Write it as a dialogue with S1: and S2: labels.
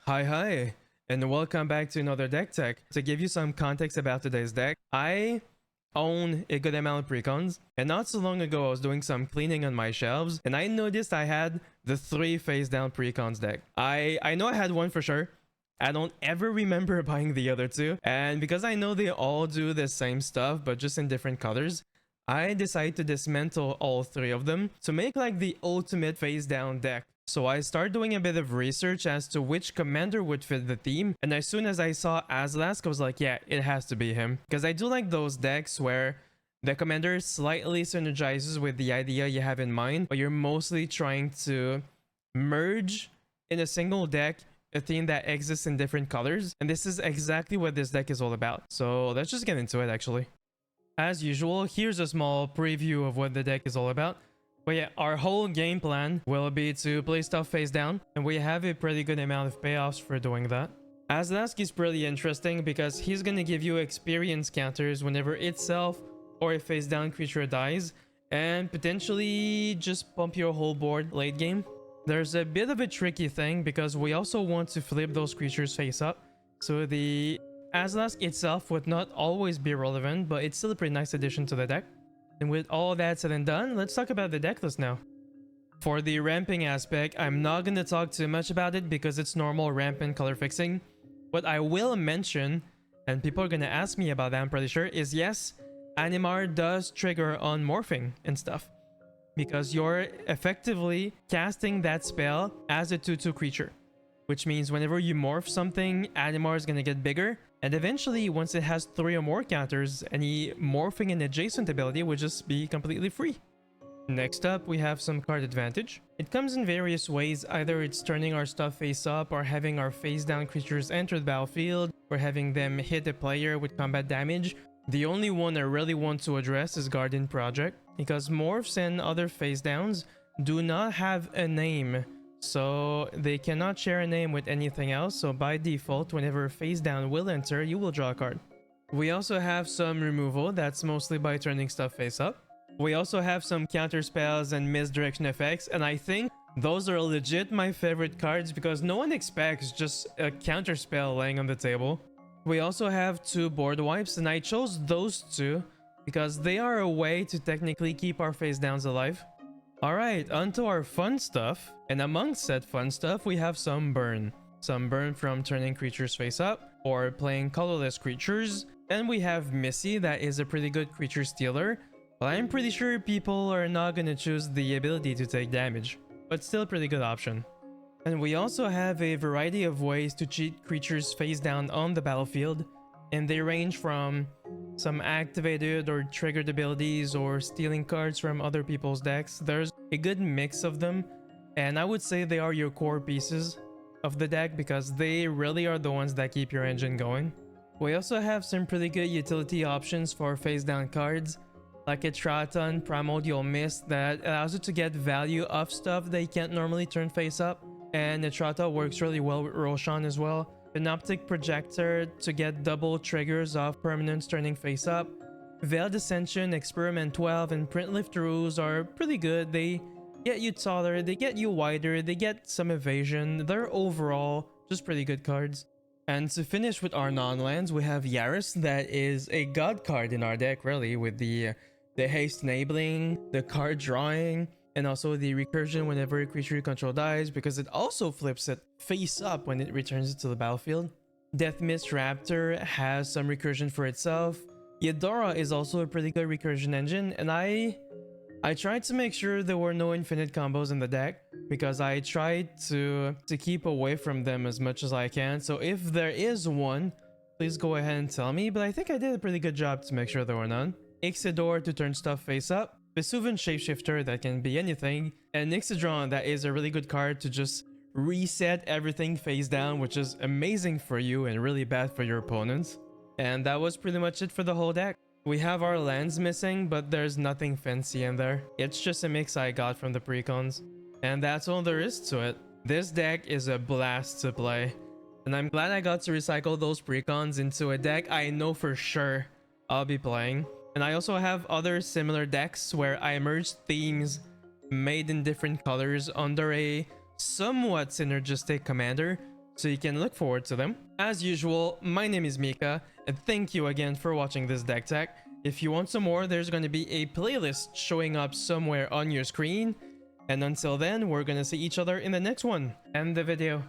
S1: Hi, and welcome back to another deck tech. To give you some context about today's deck, I own a good amount of precons, and not so long ago I was doing some cleaning on my shelves, and I noticed I had the 3 face down precons deck. I know I had one for sure. I don't ever remember buying the other two, and because I know they all do the same stuff but just in different colors, I decided to dismantle all 3 of them to make like the ultimate face down deck. So I started doing a bit of research as to which commander would fit the theme, and as soon as I saw Azlask, I was like, yeah, it has to be him. Because I do like those decks where the commander slightly synergizes with the idea you have in mind, but you're mostly trying to merge in a single deck a theme that exists in different colors, and this is exactly what this deck is all about. So let's just get into it actually. As usual, here's a small preview of what the deck is all about. But yeah, our whole game plan will be to play stuff face down, and we have a pretty good amount of payoffs for doing that. Azlask is pretty interesting because he's gonna give you experience counters whenever itself or a face down creature dies, and potentially just pump your whole board late game. There's a bit of a tricky thing because we also want to flip those creatures face up, so the Azlask itself would not always be relevant, but it's still a pretty nice addition to the deck. And with all that said and done, let's talk about the decklist now. For the ramping aspect, I'm not going to talk too much about it because it's normal ramp and color fixing. What I will mention, and people are going to ask me about that, I'm pretty sure, is yes, Animar does trigger on morphing and stuff, because you're effectively casting that spell as a 2/2 creature, which means whenever you morph something, Animar is going to get bigger, and eventually once it has 3 or more counters, any morphing and adjacent ability would just be completely free. Next up, we have some card advantage. It comes in various ways, either it's turning our stuff face up or having our face down creatures enter the battlefield, or having them hit a player with combat damage. The only one I really want to address is Guardian Project, because morphs and other face downs do not have a name, so they cannot share a name with anything else, so by default whenever face down will enter, you will draw a card. We also have some removal, that's mostly by turning stuff face up. We also have some counter spells and misdirection effects, and I think those are legit my favorite cards because no one expects just a counter spell laying on the table. We also have 2 board wipes, and I chose those 2 because they are a way to technically keep our face downs alive. Alright, onto our fun stuff, and amongst said fun stuff we have some burn. Some burn from turning creatures face up, or playing colorless creatures. Then we have Missy, that is a pretty good creature stealer, but I'm pretty sure people are not gonna choose the ability to take damage, but still a pretty good option. And we also have a variety of ways to cheat creatures face down on the battlefield, and they range from some activated or triggered abilities or stealing cards from other people's decks. There's a good mix of them, and I would say they are your core pieces of the deck because they really are the ones that keep your engine going. We also have some pretty good utility options for face down cards, like a Triton Primordial Mist that allows you to get value of stuff that you can't normally turn face up, and the Triton works really well with Roshan as well. An Optic Projector to get double triggers of permanents turning face up. Veiled Ascension, Experiment 12, and Print Lift Rules are pretty good. They get you taller, they get you wider, they get some evasion. They're overall just pretty good cards. And to finish with our non-lands, we have Yaris, that is a god card in our deck really, with the haste enabling, the card drawing, and also the recursion whenever a creature you control dies, because it also flips it face up when it returns it to the battlefield. Death Mist Raptor has some recursion for itself. Eudora is also a pretty good recursion engine, and I tried to make sure there were no infinite combos in the deck because I tried to keep away from them as much as I can. So if there is one, please go ahead and tell me, but I think I did a pretty good job to make sure there were none. Ixidor to turn stuff face up. Vesuvian Shapeshifter that can be anything, and Ixidron that is a really good card to just reset everything face down, which is amazing for you and really bad for your opponents. And that was pretty much it for the whole deck. We have our lands missing, but there's nothing fancy in there. It's just a mix I got from the precons, and that's all there is to it. This deck is a blast to play, and I'm glad I got to recycle those precons into a deck I know for sure I'll be playing. And I also have other similar decks where I merged themes made in different colors under a somewhat synergistic commander. so you can look forward to them. As usual, my name is Mika, and thank you again for watching this deck tech. If you want some more, there's going to be a playlist showing up somewhere on your screen. And until then, we're going to see each other in the next one. End the video.